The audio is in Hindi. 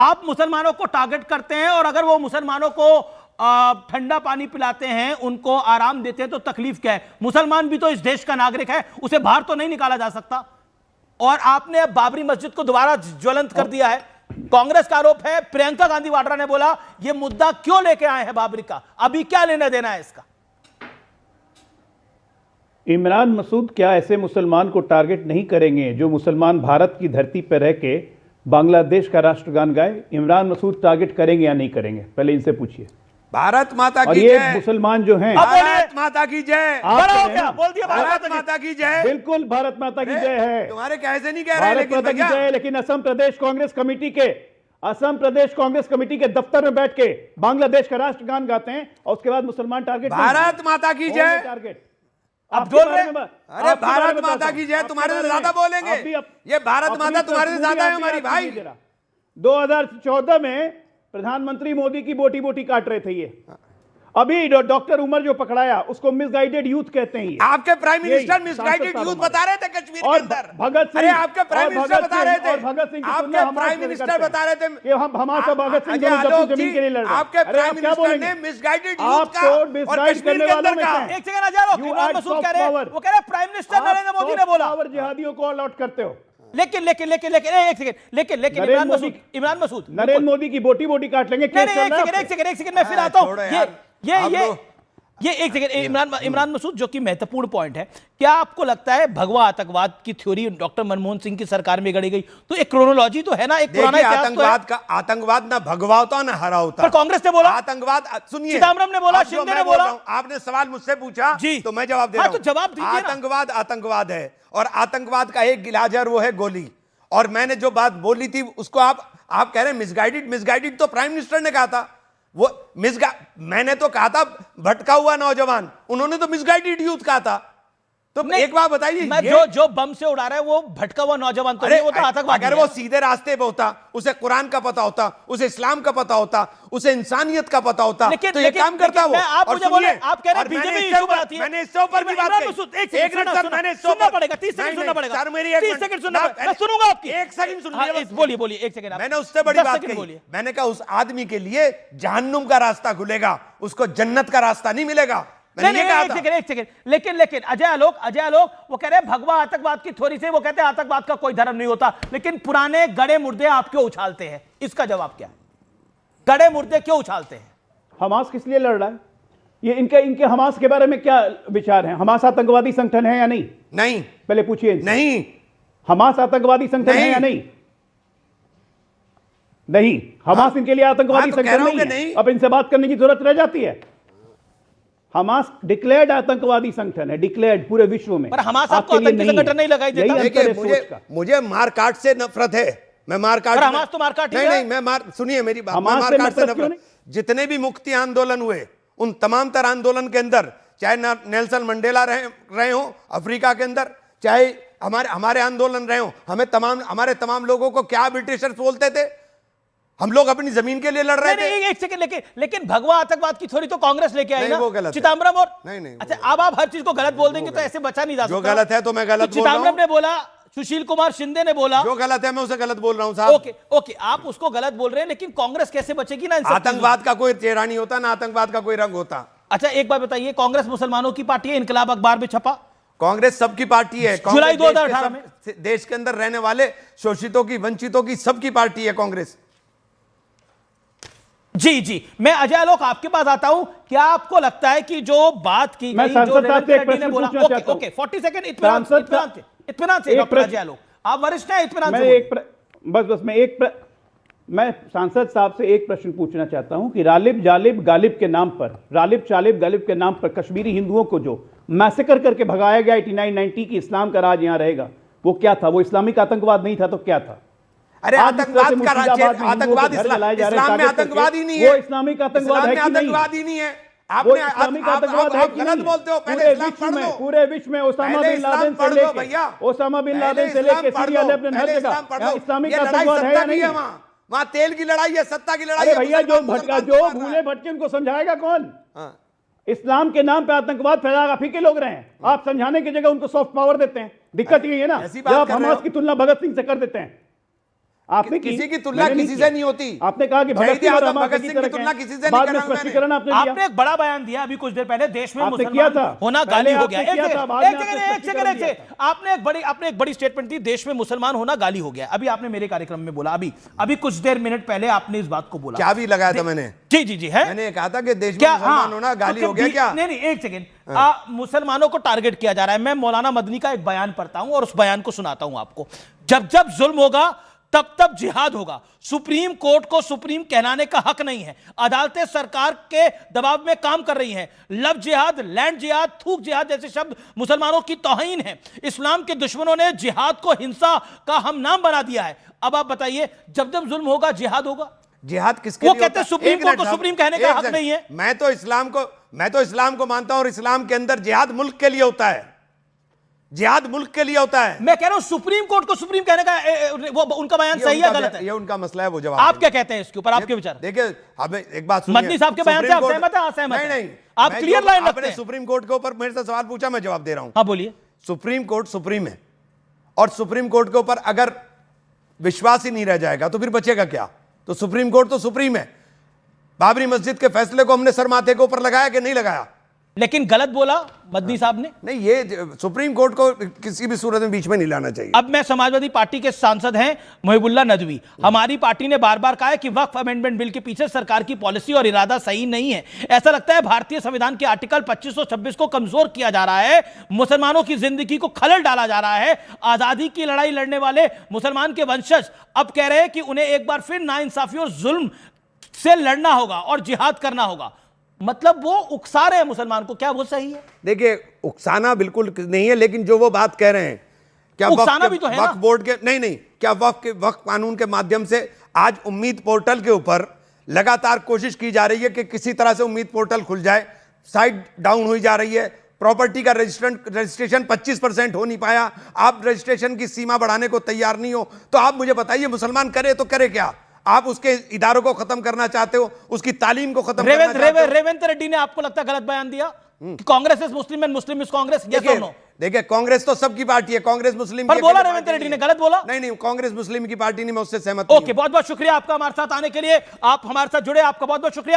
आप मुसलमानों को टारगेट करते हैं और अगर वो मुसलमानों को ठंडा पानी पिलाते हैं, उनको आराम देते हैं, तो तकलीफ क्या है? मुसलमान भी तो इस देश का नागरिक है, उसे बाहर तो नहीं निकाला जा सकता। और आपने अब बाबरी मस्जिद को दोबारा ज्वलंत कर दिया है। कांग्रेस का आरोप है, प्रियंका गांधी वाड्रा ने बोला यह मुद्दा क्यों लेके आए हैं बाबरी का, अभी क्या लेना देना है इसका? इमरान मसूद क्या ऐसे मुसलमान को टारगेट नहीं करेंगे जो मुसलमान भारत की धरती पर रह के बांग्लादेश का राष्ट्रगान गाए? इमरान मसूद टारगेट करेंगे या नहीं करेंगे, पहले इनसे पूछिए। भारत माता की जय। जय। मुसलमान जो हैं, भारत माता की जय। बड़ा हो गया, बोल दिया भारत माता की जय। बिल्कुल भारत माता की जय है। तुम्हारे कैसे नहीं कह रहे हैं, भारत माता की जय। लेकिन असम प्रदेश कांग्रेस कमेटी के दफ्तर में बैठ के बांग्लादेश का राष्ट्रगान गाते हैं और उसके बाद मुसलमान टारगेट। भारत माता की जय टारगेट आप बोल रहे हैं? अरे भारत माता की जय तुम्हारे से ज्यादा बोलेंगे। ये भारत माता तुम्हारे से ज्यादा है हमारी भाई। 2014 में प्रधानमंत्री मोदी की बोटी बोटी काट रहे थे ये। अभी डॉक्टर उमर जो पकड़ाया उसको मिसगाइडेड यूथ कहते हैं। आपके प्राइम मिनिस्टर मिसगाइडेड यूथ बता रहे थे कश्मीर के अंदर। भगत सिंह, अरे आपके प्राइम मिनिस्टर बता रहे थे, भगत सिंह आपके प्राइम मिनिस्टर बता रहे थे कि हम हमारा भगत सिंह दोनों जमीन के लिए लड़ रहे हैं। आपके प्राइम मिनिस्टर ने मिसगाइडेड यूथ का और कश्मीर के अंदर का। एक सेकंड आ जाओ, इमरान मसूद कह रहे हैं, वो कह रहे हैं प्राइम मिनिस्टर नरेंद्र मोदी ने बोला जिहादियों को ऑल आउट करते हो। लेकिन इमरान मसूद नरेंद्र मोदी की बोटी बोटी काट लेंगे। एक सेकंड मैं फिर आता हूं। ये एक सेकंड इमरान मसूद, जो कि महत्वपूर्ण पॉइंट है, क्या आपको लगता है भगवा आतंकवाद की थ्योरी डॉक्टर मनमोहन सिंह की सरकार में गढ़ी गई? तो एक क्रोनोलॉजी तो है ना, एक पुराना इतिहास आतंकवाद का। आतंकवाद ना भगवा होता ना हरा होता। पर कांग्रेस ने बोला आतंकवाद। सुनिए, चिदम्बरम ने बोला, शिंदे ने बोला। आपने सवाल मुझसे पूछा जी, तो मैं जवाब दे रहा हूं। तो जवाब दीजिए। आतंकवाद आतंकवाद है और आतंकवाद का एक इलाज है, वो है गोली। और मैंने जो बात बोली थी उसको आप कह रहे हैं मिसगाइडेड तो प्राइम मिनिस्टर ने कहा था। वो मैंने तो कहा था भटका हुआ नौजवान, उन्होंने तो मिसगाइडेड यूथ कहा था। तो एक बात बताइए, जो बम से उड़ा रहा है वो भटका हुआ नौजवान तो नहीं, वो तो आतंकवादी अगर वो सीधे रास्ते पे होता, उसे कुरान का पता होता, उसे इस्लाम का पता होता, उसे इंसानियत का पता होता, तो ये काम करता वो। आप मुझे बोले, आप कह रहे हैं बीजेपी इशू बनाती है। मैंने इससे ऊपर भी बात की। एक मिनट मैंने सुनना पड़ेगा, 30 सेकंड सुनना पड़ेगा। 30 सेकंड सुनना पड़ेगा, मैं सुनूंगा आपकी। एक सेकंड सुनिए, बोलिए एक सेकंड। मैंने उससे बड़ी बात कही। मैंने कहा उस आदमी के लिए जहन्नुम का रास्ता खुलेगा, उसको जन्नत का रास्ता नहीं मिलेगा। एक सेकंड। लेकिन अजय आलोक वो कह रहे हैं भगवा आतंकवाद की थ्योरी से, वो कहते हैं आतंकवाद का कोई धर्म नहीं होता, लेकिन पुराने गड़े मुर्दे आप क्यों उछालते हैं? इसका जवाब क्या है? गड़े मुर्दे क्यों उछालते हैं? हमास किस लिए लड़ रहा है? ये इनके हमास के बारे में क्या विचार है? हमास आतंकवादी संगठन है या नहीं? नहीं, पहले पूछिए। नहीं, हमास आतंकवादी संगठन है या नहीं? नहीं, हमास इनके लिए आतंकवादी संगठन नहीं है। अब इनसे बात करने की जरूरत रह जाती है। हमास डिक्लेयर्ड आतंकवादी संगठन है, डिक्लेयर्ड पूरे विश्व में। पर हमास आपको आतंकी संगठन नहीं लगाई देता। मुझे मारकाट से नफरत है। मैं मारकाट, हमास तो मारकाट नहीं, सुनिए मेरी बात, मैं मारकाट से नफरत। जितने भी मुक्ति आंदोलन हुए, उन तमाम तरह आंदोलन के अंदर, चाहे नेल्सन मंडेला रहे हो अफ्रीका के अंदर, चाहे हमारे आंदोलन रहे हो, हमारे तमाम लोगों को क्या ब्रिटिशर्स बोलते थे? हम लोग अपनी जमीन के लिए लड़ रहे थे। एक सेकंड, लेकिन भगवा आतंकवाद की थ्योरी तो कांग्रेस लेके आई ना, वो गलत चिदम्बरम और नहीं। अच्छा, अब आप हर चीज को गलत बोल देंगे तो ऐसे बचा नहीं जा सकता। जो गलत है तो मैं गलत बोल रहा हूं। चिदम्बरम ने बोला, सुशील कुमार शिंदे ने बोला, जो गलत है मैं उसे गलत बोल रहा हूं साहब। ओके, आप उसको गलत बोल रहे हैं, लेकिन कांग्रेस कैसे बचेगी ना? आतंकवाद का कोई चेहरा नहीं होता ना, आतंकवाद का कोई रंग होता। अच्छा, एक बात बताइए, कांग्रेस मुसलमानों की पार्टी है, इनकलाब अखबार में छपा। कांग्रेस सबकी पार्टी है। जुलाई 2018 में देश के अंदर रहने वाले शोषितों की, वंचितों की, सबकी पार्टी है कांग्रेस। जी, मैं अजय आलोक आपके पास आता हूं। क्या आपको लगता है कि जो बात की गई, जो रेवंत रेड्डी ने बोला, ओके 40 सेकंड इत्मीनान से डॉक्टर अजय आलोक, आप वरिष्ठ हैं, इत्मीनान से। मैं सांसद साहब से एक प्रश्न पूछना चाहता हूं कि रालिब जालिब गालिब के नाम पर कश्मीरी हिंदुओं को जो मैसेकर करके भगाया गया 89-90 की इस्लाम का राज यहां रहेगा, वो क्या था? वो इस्लामिक आतंकवाद नहीं था तो क्या था? अरे आतंकवाद का राज्य, आतंकवाद इस्लाम में आतंकवाद ही नहीं है। वो इस्लामिक आतंकवाद है कि नहीं? आतंकवाद ही नहीं है। आपने इस्लामिक आतंकवाद है कि गलत बोलते हो। पहले इस्लाम पढ़ लो। पूरे विश्व में ओसामा बिन लादेन से लेके सीरिया लेबनान हर जगह इस्लामिक आतंकवाद है या नहीं? वहां तेल की लड़ाई है, सत्ता की लड़ाई है। भैया जो भूले भटके उनको समझाएगा कौन? इस्लाम के नाम पे आतंकवाद फैलाएगा, फीके लोग रहे हैं। आप समझाने की जगह उनको सॉफ्ट पावर देते हैं। दिक्कत यही है ना, जब आप हमास की तुलना भगत सिंह से कर देते हैं। आपने किसी की तुलना किसी से नहीं होती। आपने कहा कि शहीद आजम भगत सिंह की तुलना किसी से नहीं बाद में करा मैंने। स्पष्टीकरण आपने दिया। आपने एक बड़ा बयान दिया अभी कुछ देर पहले, देश में आपने किया मुसलमान था। होना पहले गाली हो आपने गया। किया था, बाद में आपने स्पष्टीकरण दिया था। आपने एक बड़ी स्टेटमेंट दी, देश में मुसलमान होना गाली हो गया। अभी आपने मेरे कार्यक्रम में बोला, अभी कुछ देर मिनट पहले आपने इस बात को बोला। क्या भी लगाया था मैंने? जी जी जी है। मैंने कहा था कि देश में क्या मुसलमान होना गाली हो गया क्या? नहीं, एक सेकेंड। मुसलमानों को टारगेट किया जा रहा है। मैं मौलाना मदनी का एक बयान पढ़ता हूं और उस बयान को सुनाता हूं आपको। जब जब जुल्म होगा तब तब जिहाद होगा। सुप्रीम कोर्ट को सुप्रीम कहलाने का हक नहीं है। अदालतें सरकार के दबाव में काम कर रही हैं। लव जिहाद, लैंड जिहाद, थूक जिहाद जैसे शब्द मुसलमानों की तौहीन है। इस्लाम के दुश्मनों ने जिहाद को हिंसा का हम नाम बना दिया है। अब आप बताइए, जब जब जुल्म होगा जिहाद होगा? जिहाद किसके वो लिए कहते हैं होता है? सुप्रीम एक कोर्ट को मिनट सुप्रीम साहब, कहने का एक हक सेकंड। नहीं है। मैं तो इस्लाम को मानता हूं और इस्लाम के अंदर जिहाद मुल्क के लिए होता है। जिहाद मुल्क के लिए होता है। मैं कह रहा हूं सुप्रीम कोर्ट को सुप्रीम कहने का वो उनका बयान सही है गलत है? ये उनका मसला है, वो जवाब आप क्या कहते हैं इसके ऊपर? आपके विचार? देखिए, हमें एक बात सुनिए। मदनी साहब के बयान से आप सहमत हैं? असहमत हैं? नहीं, आप मैं क्लियर जो- लाइन रखते आपने हैं। सुप्रीम कोर्ट के ऊपर मेरे से सवाल पूछा, मैं जवाब दे रहा हूं। हाँ बोलिए। सुप्रीम कोर्ट सुप्रीम है और सुप्रीम कोर्ट के ऊपर अगर विश्वास ही नहीं रह जाएगा तो फिर बचेगा क्या? तो सुप्रीम कोर्ट तो सुप्रीम है। बाबरी मस्जिद के फैसले को हमने सर माथे के ऊपर लगाया कि नहीं लगाया? लेकिन गलत बोला मदनी साहब ने। नहीं, ये सुप्रीम कोर्ट को किसी भी सूरत में बीच में नहीं लाना चाहिए। अब मैं समाजवादी पार्टी के सांसद हैं मुहिबुल्लाह नदवी। हमारी पार्टी ने बार बार कहा है कि वक्फ अमेंडमेंट बिल के पीछे सरकार की पॉलिसी और इरादा सही नहीं है। ऐसा लगता है भारतीय संविधान के आर्टिकल 2526 को कमजोर किया जा रहा है। मुसलमानों की जिंदगी को खलल डाला जा रहा है। आजादी की लड़ाई लड़ने वाले मुसलमान के वंशज अब कह रहे हैं कि उन्हें एक बार फिर नाइंसाफी और जुल्म से लड़ना होगा और जिहाद करना होगा। मतलब वो उकसा रहे हैं मुसलमान को। क्या वो सही है? देखिए, उकसाना बिल्कुल नहीं है, लेकिन जो वो बात कह रहे हैं, क्या उकसाना भी तो है ना? वक्फ बोर्ड के नहीं, क्या वक्फ कानून के माध्यम से आज उम्मीद पोर्टल के ऊपर लगातार कोशिश की जा रही है कि किसी तरह से उम्मीद पोर्टल खुल जाए। साइट डाउन हुई जा रही है। प्रॉपर्टी का रजिस्ट्रेशन 25% हो नहीं पाया। आप रजिस्ट्रेशन की सीमा बढ़ाने को तैयार नहीं हो, तो आप मुझे बताइए मुसलमान करे तो करे क्या? आप उसके इदारों को खत्म करना चाहते हो, उसकी तालीम को खत्म करना चाहते हो। रेवंत रेड्डी ने आपको लगता है गलत बयान दिया कि Congress is Muslim and Muslim is Congress? Yes और नो? देखिए, कांग्रेस तो सबकी पार्टी है। कांग्रेस मुस्लिम पर की बोला अकेले रेवंत पार्टी रेड्डी ने, नहीं है। गलत बोला? नहीं, कांग्रेस मुस्लिम की पार्टी नहीं, मैं उससे सहमत नहीं हूं। ओके, बहुत बहुत शुक्रिया आपका हमारे साथ आने के लिए। आप हमारे साथ जुड़े, आपका बहुत बहुत शुक्रिया।